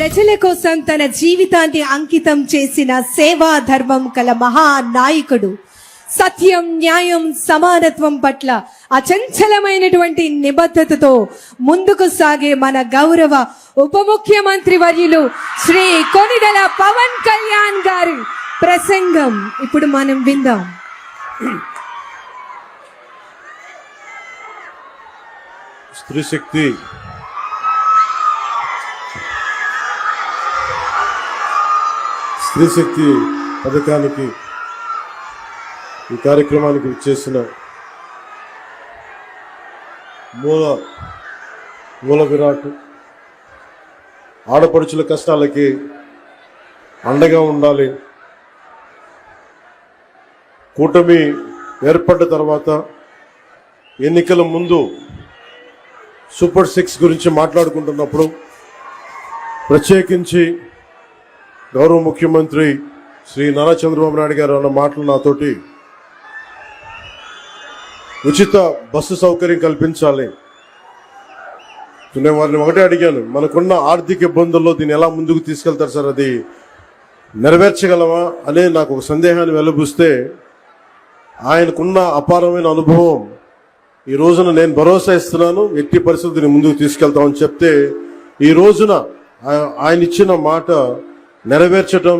ప్రజల కోసం తన జీవితాన్ని అంకితం చేసిన సేవా ధర్మం కల మహా నాయకుడు, సత్యం, న్యాయం, సమానత్వం పట్ల అచంచలమైనటువంటి నిబద్ధతతో ముందుకు సాగే మన గౌరవ ఉప ముఖ్యమంత్రి వర్యులు శ్రీ కొనిదెల పవన్ కళ్యాణ్ గారి ప్రసంగం ఇప్పుడు మనం విందాం. స్త్రీ శక్తి పథకానికి ఈ కార్యక్రమానికి ఇచ్చేసిన మూల విరాట్, ఆడపడుచుల కష్టాలకి అండగా ఉండాలి. కూటమి ఏర్పడ్డ తర్వాత ఎన్నికల ముందు సూపర్ 6 గురించి మాట్లాడుకుంటున్నప్పుడు ప్రత్యేకించి గౌరవ ముఖ్యమంత్రి శ్రీ నారా చంద్రబాబు నాయుడు గారు అన్న మాటలు నాతోటి ఉచిత బస్సు సౌకర్యం కల్పించాలి. నేను వారిని ఒకటే అడిగాను, మనకున్న ఆర్థిక ఇబ్బందుల్లో దీన్ని ఎలా ముందుకు తీసుకెళ్తారు సార్, అది నెరవేర్చగలమా అనే నాకు ఒక సందేహాన్ని వెలుబుస్తే ఆయనకున్న అపారమైన అనుభవం ఈ రోజున నేను భరోసా ఇస్తున్నాను, ఎట్టి పరిస్థితిని ముందుకు తీసుకెళ్తామని చెప్తే ఈ రోజున ఆయన ఇచ్చిన మాట నెరవేర్చడం,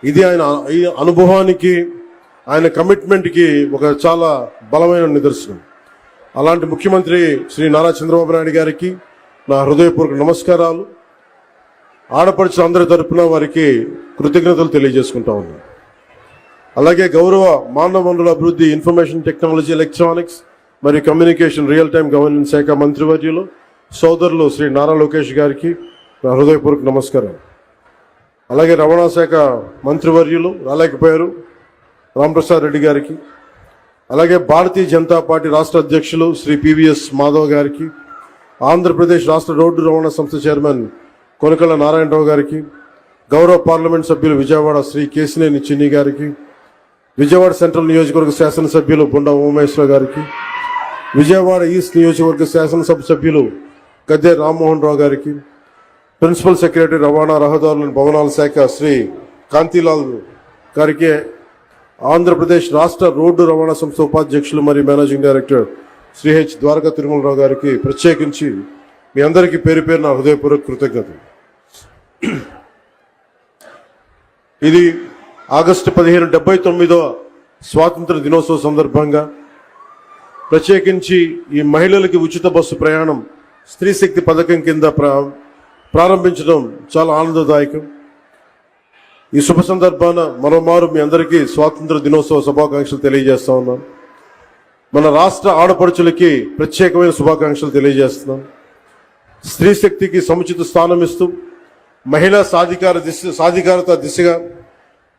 ఇది ఆయన ఈ అనుభవానికి, ఆయన కమిట్మెంట్కి ఒక చాలా బలమైన నిదర్శనం. అలాంటి ముఖ్యమంత్రి శ్రీ నారా చంద్రబాబు నాయుడు గారికి నా హృదయపూర్వక నమస్కారాలు. ఆడపడుచుల అందరి తరపున వారికి కృతజ్ఞతలు తెలియజేసుకుంటా ఉన్నాను. అలాగే గౌరవ మానవ వనరుల అభివృద్ధి, ఇన్ఫర్మేషన్ టెక్నాలజీ, ఎలక్ట్రానిక్స్ మరియు కమ్యూనికేషన్, రియల్ టైం గవర్నెన్స్ శాఖ మంత్రివర్యులు సోదరులు శ్రీ నారా లోకేష్ గారికి నా హృదయపూర్వక నమస్కారం. అలాగే రవాణా శాఖ మంత్రివర్యులు రాలేకపోయారు రాంప్రసాద్ రెడ్డి గారికి, అలాగే భారతీయ జనతా పార్టీ రాష్ట్ర అధ్యక్షులు శ్రీ పివిఎస్ మాధవ్ గారికి, ఆంధ్రప్రదేశ్ రాష్ట్ర రోడ్డు రవాణా సంస్థ చైర్మన్ కొనకళ్ళ నారాయణరావు గారికి, గౌరవ పార్లమెంట్ సభ్యులు విజయవాడ శ్రీ కేసినేని చిన్ని గారికి, విజయవాడ సెంట్రల్ నియోజకవర్గ శాసనసభ్యులు బొండా ఉమేశ్వర గారికి, విజయవాడ ఈస్ట్ నియోజకవర్గ శాసనసభ సభ్యులు గద్దె రామ్మోహన్ రావు గారికి, ప్రిన్సిపల్ సెక్రటరీ రవాణా, రహదారుల, భవనాల శాఖ శ్రీ కాంతిలాల్ గారికి, ఆంధ్రప్రదేశ్ రాష్ట్ర రోడ్డు రవాణా సంస్థ ఉపాధ్యక్షులు మరియు managing director Shri H Dwaraka Tirumala Rao గారికి ప్రత్యేకించి మీ అందరికీ పేరు పేరు నా హృదయపూర్వక కృతజ్ఞతలు. ఇది ఆగస్టు 15 79వ స్వాతంత్ర దినోత్సవ సందర్భంగా ప్రత్యేకించి ఈ మహిళలకి ఉచిత బస్సు ప్రయాణం స్త్రీ శక్తి పథకం కింద ప్రారంభించడం చాలా ఆనందదాయకం. ఈ శుభ సందర్భాన మరోమారు మీ అందరికీ స్వాతంత్ర దినోత్సవ శుభాకాంక్షలు తెలియజేస్తా ఉన్నాం. మన రాష్ట్ర ఆడపడుచులకి ప్రత్యేకమైన శుభాకాంక్షలు తెలియజేస్తున్నాం. స్త్రీ శక్తికి సముచిత స్థానం ఇస్తూ మహిళా సాధికారత దిశగా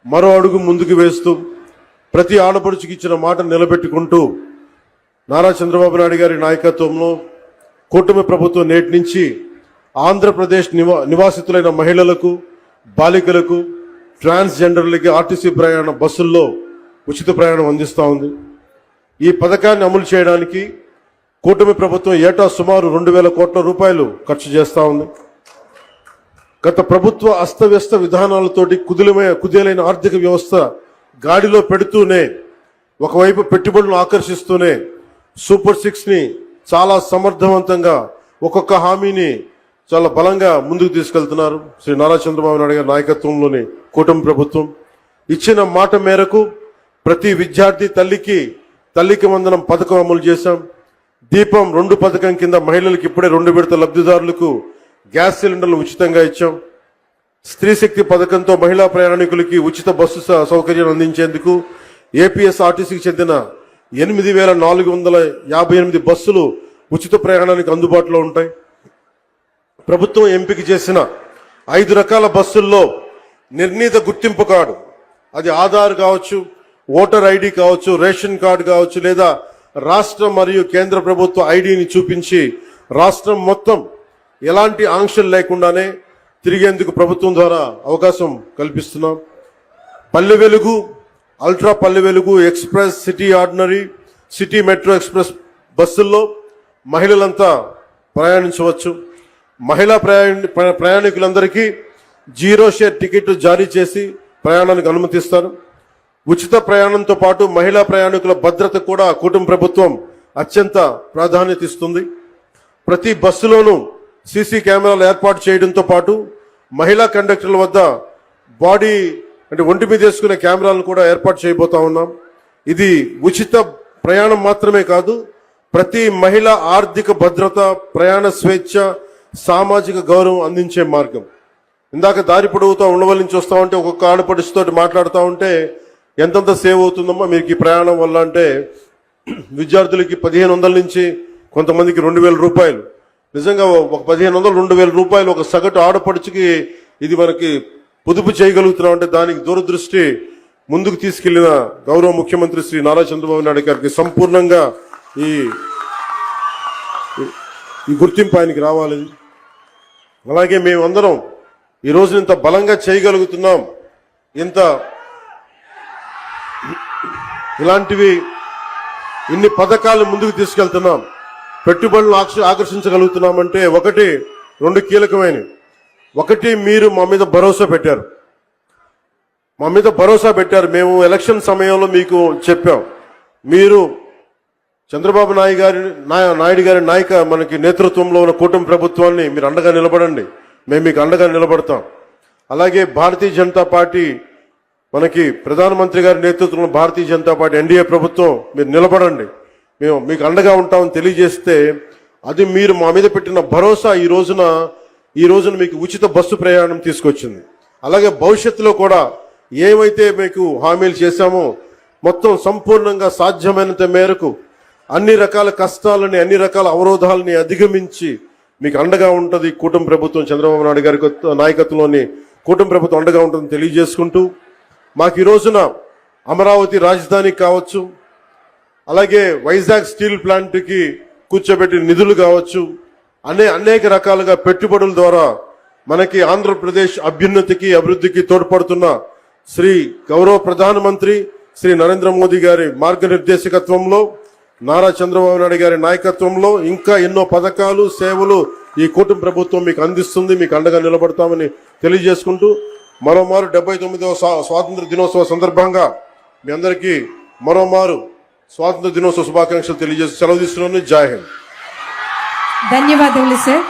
మరో అడుగు ముందుకు వేస్తూ ప్రతి ఆడపడుచుకి ఇచ్చిన మాట నిలబెట్టుకుంటూ నారా చంద్రబాబు నాయుడు గారి నాయకత్వంలో కూటమి ప్రభుత్వం నేటి నుంచి ఆంధ్రప్రదేశ్ నివాసితులైన మహిళలకు, బాలికలకు, ట్రాన్స్జెండర్లకి ఆర్టీసీ ప్రయాణ బస్సుల్లో ఉచిత ప్రయాణం అందిస్తూ ఉంది. ఈ పథకాన్ని అమలు చేయడానికి కూటమి ప్రభుత్వం ఏటా సుమారు 2000 కోట్ల రూపాయలు ఖర్చు చేస్తూ ఉంది. గత ప్రభుత్వ అస్తవ్యస్త విధానాలతోటి కుదేలైన ఆర్థిక వ్యవస్థ గాడిలో పెడుతూనే, ఒకవైపు పెట్టుబడులను ఆకర్షిస్తూనే సూపర్ 6ని చాలా సమర్థవంతంగా ఒక్కొక్క హామీని చాలా బలంగా ముందుకు తీసుకెళ్తున్నారు. శ్రీ నారా చంద్రబాబు నాయుడు గారి నాయకత్వంలోని కూటమి ప్రభుత్వం ఇచ్చిన మాట మేరకు ప్రతి విద్యార్థి తల్లికి వందనం పథకం అమలు చేశాం. దీపం 2 పథకం కింద మహిళలకు ఇప్పుడే 2 విడత లబ్ధిదారులకు గ్యాస్ సిలిండర్లు ఉచితంగా ఇచ్చాం. స్త్రీ శక్తి పథకంతో మహిళా ప్రయాణికులకి ఉచిత బస్సు సౌకర్యాన్ని అందించేందుకు ఏపీఎస్ఆర్టీసీకి చెందిన 8458 బస్సులు ఉచిత ప్రయాణానికి అందుబాటులో ఉంటాయి. ప్రభుత్వం ఎంపిక చేసిన 5 రకాల బస్సుల్లో నిర్ణీత గుర్తింపు కార్డు, అది ఆధార్ కావచ్చు, ఓటర్ ఐడి కావచ్చు, రేషన్ కార్డు కావచ్చు, లేదా రాష్ట్ర మరియు కేంద్ర ప్రభుత్వ ఐడిని చూపించి రాష్ట్రం మొత్తం ఎలాంటి ఆంక్షలు లేకుండానే తిరిగేందుకు ప్రభుత్వం ద్వారా అవకాశం కల్పిస్తున్నాం. Palle Velugu, ultra Palle Velugu, express, city ordinary, city metro express బస్సుల్లో మహిళలంతా ప్రయాణించవచ్చు. మహిళా ప్రయాణికులందరికీ 0 షేర్ టికెట్ జారీ చేసి ప్రయాణానికి అనుమతిస్తారు. ఉచిత ప్రయాణంతో పాటు మహిళా ప్రయాణికుల భద్రత కూడా కూటమి ప్రభుత్వం అత్యంత ప్రాధాన్యత ఇస్తుంది. ప్రతి బస్సులోనూ సీసీ కెమెరాలు ఏర్పాటు చేయడంతో పాటు మహిళా కండక్టర్ల వద్ద బాడీ అంటే ఒంటి మీద వేసుకునే కెమెరాలను కూడా ఏర్పాటు చేయబోతా ఉన్నాం. ఇది ఉచిత ప్రయాణం మాత్రమే కాదు, ప్రతి మహిళ ఆర్థిక భద్రత, ప్రయాణ స్వేచ్ఛ, సామాజిక గౌరవం అందించే మార్గం. ఇందాక దారి పొడవుతా ఉండవల్లి నుంచి వస్తా ఉంటే ఒక్కొక్క ఆడపడుచుతో మాట్లాడుతూ ఉంటే ఎంతంత సేవ్ అవుతుందమ్మా మీకు ఈ ప్రయాణం వల్ల అంటే, విద్యార్థులకి 1500 నుంచి కొంతమందికి 2000 రూపాయలు. నిజంగా ఒక 1500 2000 రూపాయలు ఒక సగటు ఆడపడుచుకి ఇది మనకి పొదుపు చేయగలుగుతున్నాం అంటే దానికి దూరదృష్టి ముందుకు తీసుకెళ్లిన గౌరవ ముఖ్యమంత్రి శ్రీ నారా చంద్రబాబు నాయుడు గారికి సంపూర్ణంగా ఈ గుర్తింపు ఆయనకి రావాలి. అలాగే మేమందరం ఈ రోజు ఇంత బలంగా చేయగలుగుతున్నాం, ఇంత ఇలాంటివి ఇన్ని పథకాలు ముందుకు తీసుకెళ్తున్నాం, పెట్టుబడులు ఆకర్షించగలుగుతున్నామంటే 2 కీలకమైనవి. ఒకటి, మీరు మా మీద భరోసా పెట్టారు. మేము ఎలక్షన్ సమయంలో మీకు చెప్పాం, మీరు చంద్రబాబు నాయుడు గారి మనకి నేతృత్వంలో ఉన్న కూటమి ప్రభుత్వాన్ని మీరు అండగా నిలబడండి, మేము మీకు అండగా నిలబడతాం. అలాగే భారతీయ జనతా పార్టీ మనకి ప్రధానమంత్రి గారి నేతృత్వంలో భారతీయ జనతా పార్టీ ఎన్డీఏ ప్రభుత్వం మీరు నిలబడండి, మేము మీకు అండగా ఉంటామని తెలియజేస్తే అది మీరు మా మీద పెట్టిన భరోసా ఈ రోజున మీకు ఉచిత బస్సు ప్రయాణం తీసుకొచ్చింది. అలాగే భవిష్యత్తులో కూడా ఏమైతే మీకు హామీలు చేశామో మొత్తం సంపూర్ణంగా సాధ్యమైనంత మేరకు అన్ని రకాల కష్టాలని, అన్ని రకాల అవరోధాలని అధిగమించి మీకు అండగా ఉంటుంది కూటమి ప్రభుత్వం. చంద్రబాబు నాయుడు గారి నాయకత్వంలోని కూటమి ప్రభుత్వం అండగా ఉంటుందని తెలియజేసుకుంటూ, మాకు ఈ రోజున అమరావతి రాజధాని కావచ్చు, అలాగే వైజాగ్ స్టీల్ ప్లాంట్కి కూర్చోబెట్టిన నిధులు కావచ్చు, అనేక రకాలుగా పెట్టుబడుల ద్వారా మనకి ఆంధ్రప్రదేశ్ అభ్యున్నతికి, అభివృద్ధికి తోడ్పడుతున్న శ్రీ గౌరవ ప్రధానమంత్రి శ్రీ నరేంద్ర మోదీ గారి మార్గనిర్దేశకత్వంలో, నారా చంద్రబాబు నాయుడు గారి నాయకత్వంలో ఇంకా ఎన్నో పథకాలు, సేవలు ఈ కూటమి ప్రభుత్వం మీకు అందిస్తుంది, మీకు అండగా నిలబడతామని తెలియజేసుకుంటూ, మరోమారు 79వ స్వాతంత్ర దినోత్సవ సందర్భంగా మీ అందరికీ మరోమారు స్వాతంత్ర దినోత్సవ శుభాకాంక్షలు తెలియజేసి సెలవు తీసుకున్నాను. జై హింద్. ధన్యవాదములు సార్.